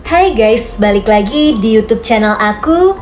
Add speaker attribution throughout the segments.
Speaker 1: Hai guys, balik lagi di YouTube channel aku.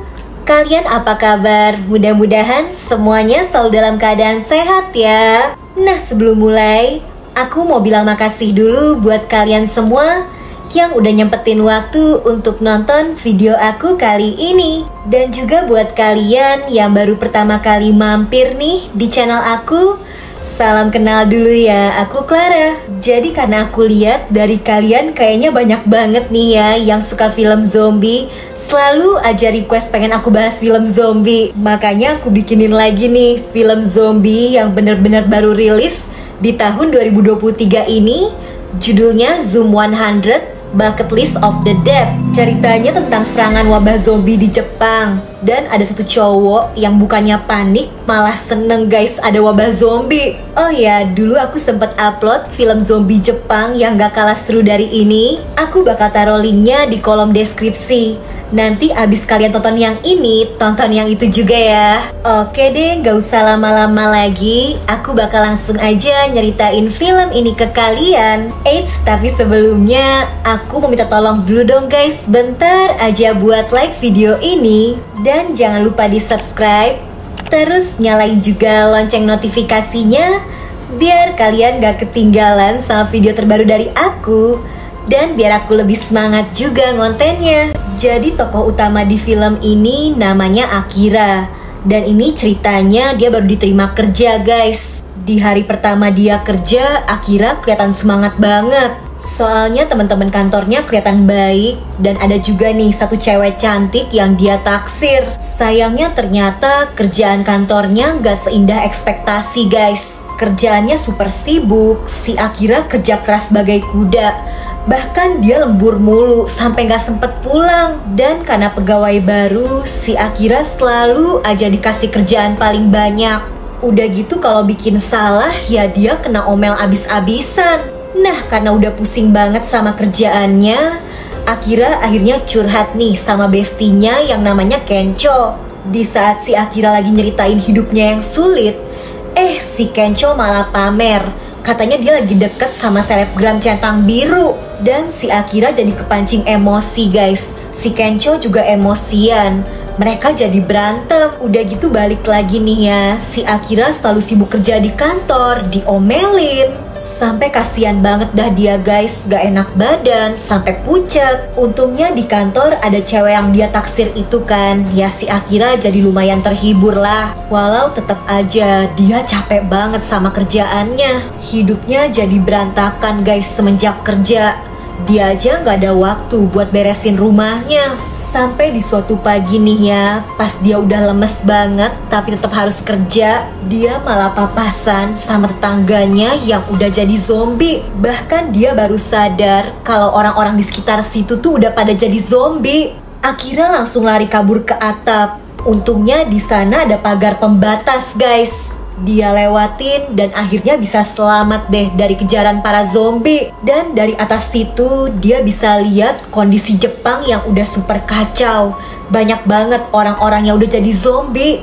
Speaker 1: Kalian apa kabar? Mudah-mudahan semuanya selalu dalam keadaan sehat ya. Nah, sebelum mulai, aku mau bilang makasih dulu buat kalian semua yang udah nyempetin waktu untuk nonton video aku kali ini. Dan juga buat kalian yang baru pertama kali mampir nih di channel aku, salam kenal dulu ya, aku Clara. Jadi karena aku lihat dari kalian kayaknya banyak banget nih ya yang suka film zombie, selalu aja request pengen aku bahas film zombie. Makanya aku bikinin lagi nih film zombie yang bener-bener baru rilis di tahun 2023 ini. Judulnya Zoom 100 Bucket List of the Dead. Ceritanya tentang serangan wabah zombie di Jepang. Dan ada satu cowok yang bukannya panik, malah seneng guys ada wabah zombie. Oh ya, dulu aku sempet upload film zombie Jepang yang gak kalah seru dari ini. Aku bakal taruh linknya di kolom deskripsi. Nanti abis kalian tonton yang ini, tonton yang itu juga ya. Oke deh, gak usah lama-lama lagi. Aku bakal langsung aja nyeritain film ini ke kalian. Eits, tapi sebelumnya aku mau minta tolong dulu dong guys, bentar aja buat like video ini. Dan jangan lupa di subscribe. Terus nyalain juga lonceng notifikasinya, biar kalian gak ketinggalan sama video terbaru dari aku. Dan biar aku lebih semangat juga ngontennya. Jadi tokoh utama di film ini namanya Akira. Dan ini ceritanya dia baru diterima kerja guys. Di hari pertama dia kerja, Akira kelihatan semangat banget. Soalnya teman-teman kantornya kelihatan baik. Dan ada juga nih satu cewek cantik yang dia taksir. Sayangnya ternyata kerjaan kantornya gak seindah ekspektasi guys. Kerjaannya super sibuk. Si Akira kerja keras bagai kuda. Bahkan dia lembur mulu sampai gak sempet pulang. Dan karena pegawai baru, si Akira selalu aja dikasih kerjaan paling banyak. Udah gitu kalau bikin salah ya dia kena omel abis-abisan. Nah, karena udah pusing banget sama kerjaannya, Akira akhirnya curhat nih sama bestinya yang namanya Kencho. Di saat si Akira lagi nyeritain hidupnya yang sulit, si Kencho malah pamer. Katanya dia lagi deket sama selebgram centang biru. Dan si Akira jadi kepancing emosi guys. Si Kencho juga emosian. Mereka jadi berantem. Udah gitu balik lagi nih ya, si Akira selalu sibuk kerja di kantor, diomelin. Sampai kasihan banget dah dia guys, gak enak badan, sampai pucet. Untungnya di kantor ada cewek yang dia taksir itu kan. Ya si Akira jadi lumayan terhibur lah. Walau tetap aja dia capek banget sama kerjaannya. Hidupnya jadi berantakan guys semenjak kerja. Dia aja gak ada waktu buat beresin rumahnya. Sampai di suatu pagi nih ya, pas dia udah lemes banget tapi tetap harus kerja, dia malah papasan sama tetangganya yang udah jadi zombie. Bahkan dia baru sadar kalau orang-orang di sekitar situ tuh udah pada jadi zombie. Akira langsung lari kabur ke atap. Untungnya di sana ada pagar pembatas guys. Dia lewatin dan akhirnya bisa selamat deh dari kejaran para zombie. Dan dari atas situ dia bisa lihat kondisi Jepang yang udah super kacau. Banyak banget orang-orang yang udah jadi zombie.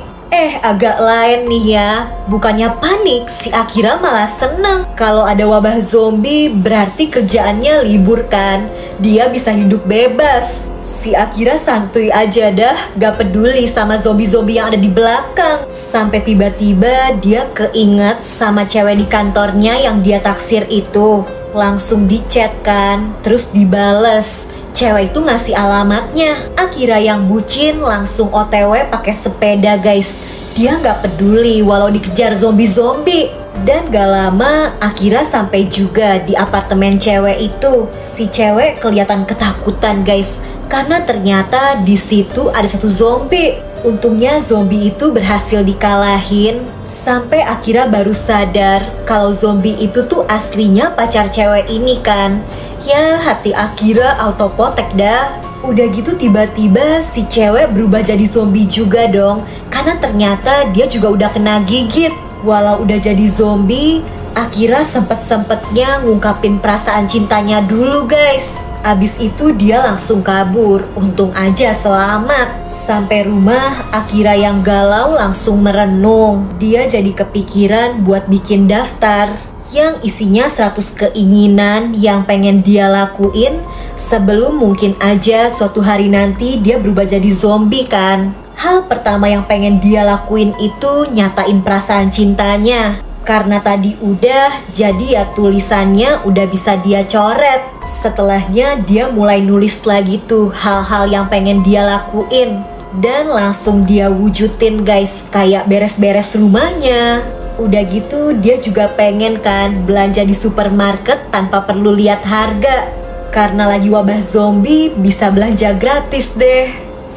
Speaker 1: Agak lain nih ya. Bukannya panik, si Akira malah seneng. Kalau ada wabah zombie berarti kerjaannya libur kan. Dia bisa hidup bebas. Si Akira santuy aja dah, gak peduli sama zombie-zombie yang ada di belakang. Sampai tiba-tiba dia keinget sama cewek di kantornya yang dia taksir itu. Langsung di-chat kan, terus dibales. Cewek itu ngasih alamatnya. Akira yang bucin langsung OTW pakai sepeda guys. Dia gak peduli walau dikejar zombie-zombie. Dan gak lama Akira sampai juga di apartemen cewek itu. Si cewek kelihatan ketakutan guys. Karena ternyata di situ ada satu zombie. Untungnya zombie itu berhasil dikalahin. Sampai Akira baru sadar kalau zombie itu tuh aslinya pacar cewek ini kan. Ya hati Akira autopotek dah. Udah gitu tiba-tiba si cewek berubah jadi zombie juga dong. Karena ternyata dia juga udah kena gigit. Walau udah jadi zombie, Akira sempet-sempetnya ngungkapin perasaan cintanya dulu guys. Abis itu dia langsung kabur. Untung aja selamat. Sampai rumah, Akira yang galau langsung merenung. Dia jadi kepikiran buat bikin daftar yang isinya 100 keinginan yang pengen dia lakuin Sebelum mungkin aja suatu hari nanti dia berubah jadi zombie kan. Hal pertama yang pengen dia lakuin itu nyatain perasaan cintanya. Karena tadi udah, jadi ya tulisannya udah bisa dia coret. Setelahnya dia mulai nulis lagi tuh hal-hal yang pengen dia lakuin. Dan langsung dia wujudin guys, kayak beres-beres rumahnya. Udah gitu dia juga pengen kan belanja di supermarket tanpa perlu lihat harga. Karena lagi wabah zombie bisa belanja gratis deh.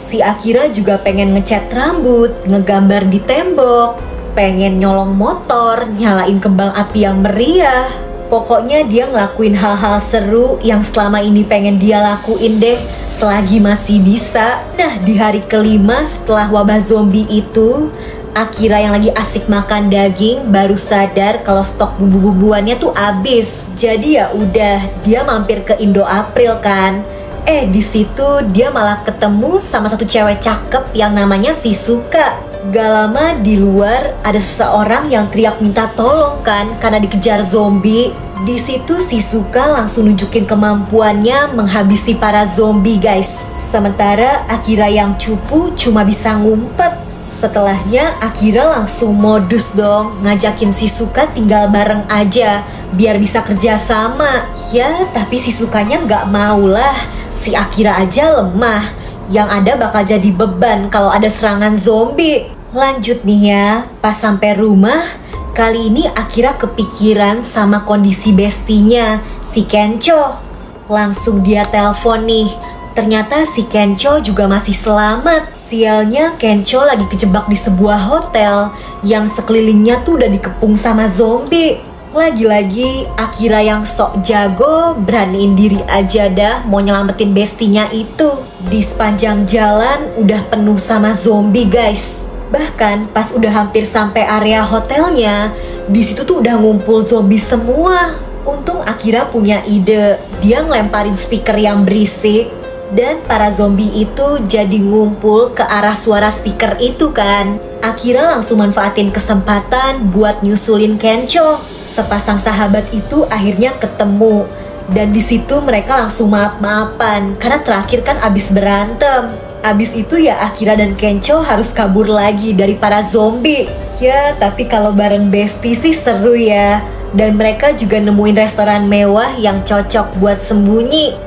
Speaker 1: Si Akira juga pengen ngecat rambut, ngegambar di tembok, pengen nyolong motor, nyalain kembang api yang meriah. Pokoknya dia ngelakuin hal-hal seru yang selama ini pengen dia lakuin deh, selagi masih bisa. Nah, di hari kelima setelah wabah zombie itu, Akira yang lagi asik makan daging baru sadar kalau stok bumbu-bumbuannya tuh habis. Jadi ya udah, dia mampir ke Indo April kan. Di situ dia malah ketemu sama satu cewek cakep yang namanya Shizuka. Gak lama di luar ada seseorang yang teriak minta tolong kan karena dikejar zombie. Di situ Shizuka langsung nunjukin kemampuannya menghabisi para zombie guys. Sementara Akira yang cupu cuma bisa ngumpet. Setelahnya Akira langsung modus dong, ngajakin Shizuka tinggal bareng aja biar bisa kerja sama. Ya tapi Shizukanya nggak mau lah, si Akira aja lemah, yang ada bakal jadi beban kalau ada serangan zombie. Lanjut nih ya, pas sampai rumah, kali ini Akira kepikiran sama kondisi bestinya, si Kencho. Langsung dia telepon nih, ternyata si Kencho juga masih selamat. Sialnya Kencho lagi kejebak di sebuah hotel yang sekelilingnya tuh udah dikepung sama zombie. Lagi-lagi Akira yang sok jago beraniin diri aja dah mau nyelamatin bestinya itu. Di sepanjang jalan udah penuh sama zombie guys. Bahkan pas udah hampir sampai area hotelnya, di situ tuh udah ngumpul zombie semua. Untung Akira punya ide, dia ngelemparin speaker yang berisik. Dan para zombie itu jadi ngumpul ke arah suara speaker itu kan. Akira langsung manfaatin kesempatan buat nyusulin Kencho. Sepasang sahabat itu akhirnya ketemu. Dan di situ mereka langsung maaf-maafan karena terakhir kan abis berantem. Abis itu ya Akira dan Kencho harus kabur lagi dari para zombie. Ya tapi kalau bareng bestie sih seru ya. Dan mereka juga nemuin restoran mewah yang cocok buat sembunyi.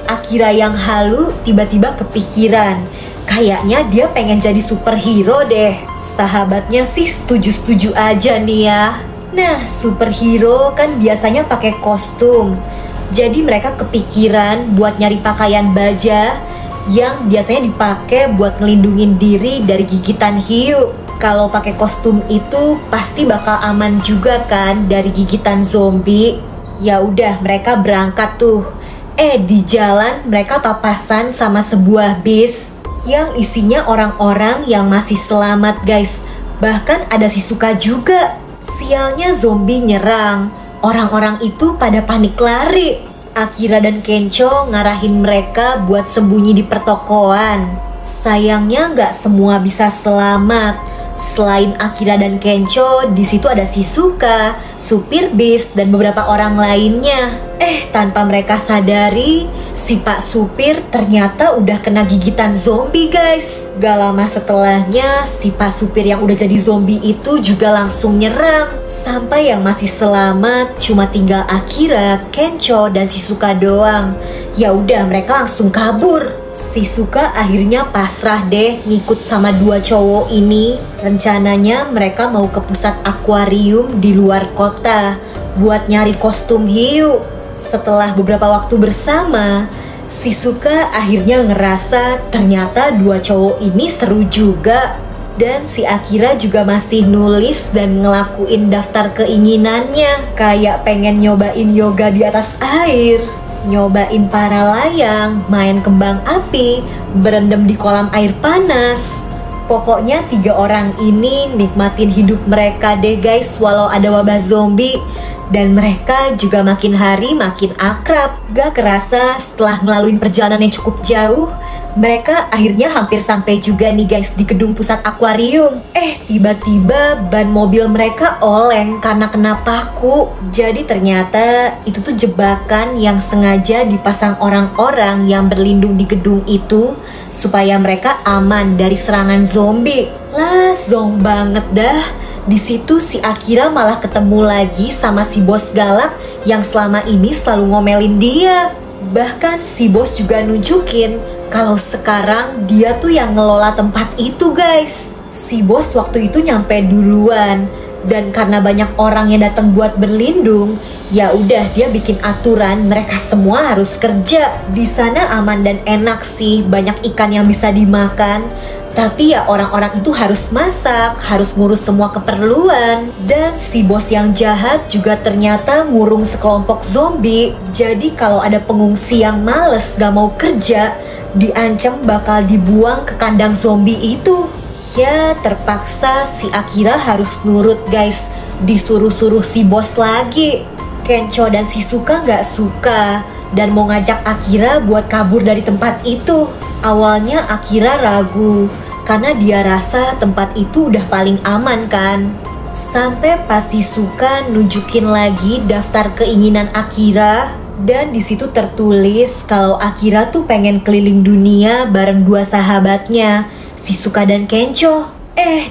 Speaker 1: Akira yang halu tiba-tiba kepikiran, kayaknya dia pengen jadi superhero deh. Sahabatnya sih setuju-setuju aja nih ya. Nah, superhero kan biasanya pakai kostum. Jadi mereka kepikiran buat nyari pakaian baja yang biasanya dipakai buat ngelindungin diri dari gigitan hiu. Kalau pakai kostum itu pasti bakal aman juga kan dari gigitan zombie. Ya udah, mereka berangkat tuh. Di jalan mereka papasan sama sebuah bis yang isinya orang-orang yang masih selamat guys. Bahkan ada Shizuka juga. Sialnya zombie nyerang. Orang-orang itu pada panik lari. Akira dan Kencho ngarahin mereka buat sembunyi di pertokoan. Sayangnya nggak semua bisa selamat. Selain Akira dan Kencho, di situ ada Shizuka, supir bis, dan beberapa orang lainnya. Tanpa mereka sadari, si Pak Supir ternyata udah kena gigitan zombie guys. Gak lama setelahnya, si Pak Supir yang udah jadi zombie itu juga langsung nyerang. Sampai yang masih selamat cuma tinggal Akira, Kencho, dan Shizuka doang. Ya udah, mereka langsung kabur. Shizuka akhirnya pasrah deh ngikut sama dua cowok ini. Rencananya mereka mau ke pusat akuarium di luar kota buat nyari kostum hiu. Setelah beberapa waktu bersama, Shizuka akhirnya ngerasa ternyata dua cowok ini seru juga. Dan si Akira juga masih nulis dan ngelakuin daftar keinginannya. Kayak pengen nyobain yoga di atas air, nyobain para layang, main kembang api, berendam di kolam air panas. Pokoknya 3 orang ini nikmatin hidup mereka deh guys, walau ada wabah zombie. Dan mereka juga makin hari makin akrab. Gak kerasa setelah ngelaluin perjalanan yang cukup jauh, Mereka akhirnya hampir sampai juga nih guys di gedung pusat akuarium. Tiba-tiba ban mobil mereka oleng karena kena paku. Jadi ternyata itu tuh jebakan yang sengaja dipasang orang-orang yang berlindung di gedung itu supaya mereka aman dari serangan zombie. Lah, zong banget dah. Di situ si Akira malah ketemu lagi sama si bos galak yang selama ini selalu ngomelin dia. Bahkan si bos juga nunjukin kalau sekarang dia tuh yang ngelola tempat itu guys. Si bos waktu itu nyampe duluan dan karena banyak orang yang datang buat berlindung, ya udah dia bikin aturan mereka semua harus kerja. Di sana aman dan enak sih, banyak ikan yang bisa dimakan. Tapi ya orang-orang itu harus masak, harus ngurus semua keperluan. Dan si bos yang jahat juga ternyata ngurung sekelompok zombie. Jadi kalau ada pengungsi yang males gak mau kerja, diancam bakal dibuang ke kandang zombie itu. Ya terpaksa si Akira harus nurut guys, disuruh-suruh si bos lagi. Kencho dan Shizuka gak suka dan mau ngajak Akira buat kabur dari tempat itu. Awalnya Akira ragu karena dia rasa tempat itu udah paling aman kan. Sampai pas Shizuka nunjukin lagi daftar keinginan Akira dan di situ tertulis kalau Akira tuh pengen keliling dunia bareng dua sahabatnya, Shizuka dan Kencho.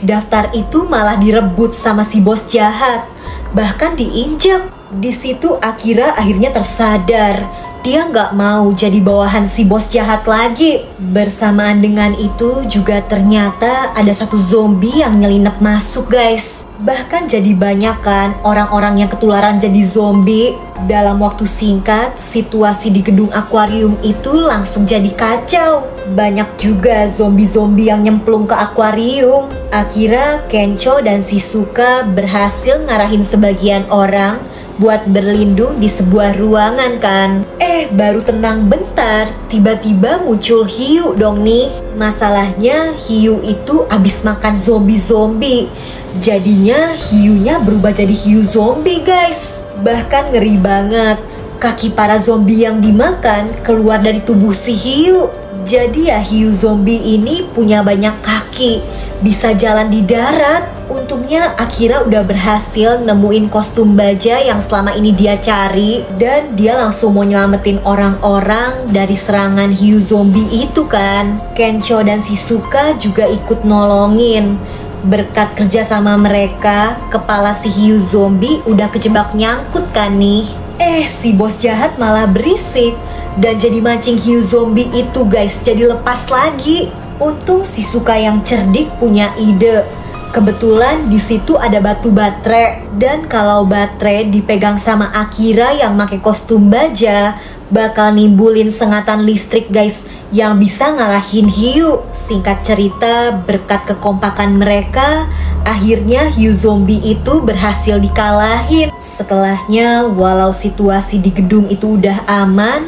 Speaker 1: Daftar itu malah direbut sama si bos jahat, bahkan diinjak. Di situ Akira akhirnya tersadar dia nggak mau jadi bawahan si bos jahat lagi. Bersamaan dengan itu juga ternyata ada satu zombie yang nyelinap masuk guys. Bahkan jadi banyak kan orang-orang yang ketularan jadi zombie. Dalam waktu singkat, situasi di gedung akuarium itu langsung jadi kacau. Banyak juga zombie-zombie yang nyemplung ke akuarium. Akhirnya Kencho dan Shizuka berhasil ngarahin sebagian orang buat berlindung di sebuah ruangan kan. Baru tenang bentar, tiba-tiba muncul hiu dong nih. Masalahnya hiu itu abis makan zombie-zombie. Jadinya hiunya berubah jadi hiu zombie guys. Bahkan ngeri banget, kaki para zombie yang dimakan keluar dari tubuh si hiu. Jadi ya hiu zombie ini punya banyak kaki, bisa jalan di darat. Untungnya Akira udah berhasil nemuin kostum baja yang selama ini dia cari. Dan dia langsung mau nyelamatin orang-orang dari serangan hiu zombie itu kan. Kencho dan Shizuka juga ikut nolongin. Berkat kerja sama mereka, kepala si hiu zombie udah kejebak nyangkut kan nih. Si bos jahat malah berisik dan jadi mancing hiu zombie itu guys, jadi lepas lagi. Untung Shizuka yang cerdik punya ide. Kebetulan di situ ada batu baterai, dan kalau baterai dipegang sama Akira yang pakai kostum baja, bakal nimbulin sengatan listrik guys yang bisa ngalahin hiu. Singkat cerita, berkat kekompakan mereka, akhirnya hiu zombie itu berhasil dikalahin. Setelahnya, walau situasi di gedung itu udah aman,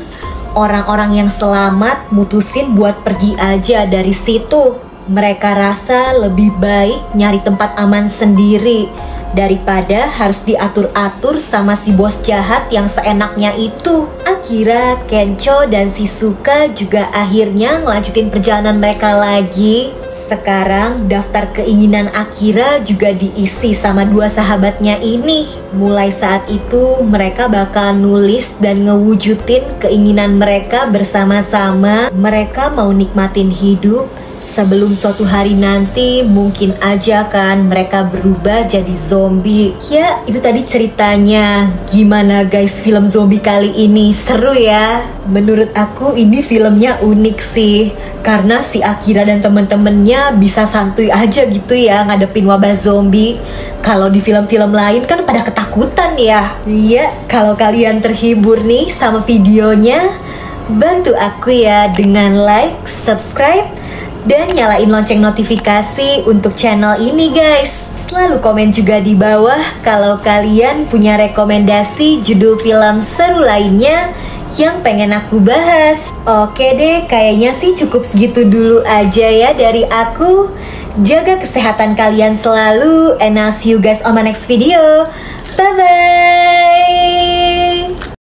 Speaker 1: orang-orang yang selamat mutusin buat pergi aja dari situ. Mereka rasa lebih baik nyari tempat aman sendiri daripada harus diatur-atur sama si bos jahat yang seenaknya itu. Akira, Kencho, dan Shizuka juga akhirnya ngelanjutin perjalanan mereka lagi. Sekarang daftar keinginan Akira juga diisi sama dua sahabatnya ini. Mulai saat itu mereka bakal nulis dan ngewujudin keinginan mereka bersama-sama. Mereka mau nikmatin hidup sebelum suatu hari nanti mungkin aja kan mereka berubah jadi zombie. Ya itu tadi ceritanya. Gimana guys film zombie kali ini? Seru ya? Menurut aku ini filmnya unik sih, karena si Akira dan temen-temennya bisa santuy aja gitu ya ngadepin wabah zombie. Kalau di film-film lain kan pada ketakutan ya. Iya, kalau kalian terhibur nih sama videonya, bantu aku ya dengan like, subscribe, dan nyalain lonceng notifikasi untuk channel ini guys. Selalu komen juga di bawah kalau kalian punya rekomendasi judul film seru lainnya yang pengen aku bahas. Oke deh, kayaknya sih cukup segitu dulu aja ya dari aku. Jaga kesehatan kalian selalu, and I'll see you guys on my next video. Bye bye.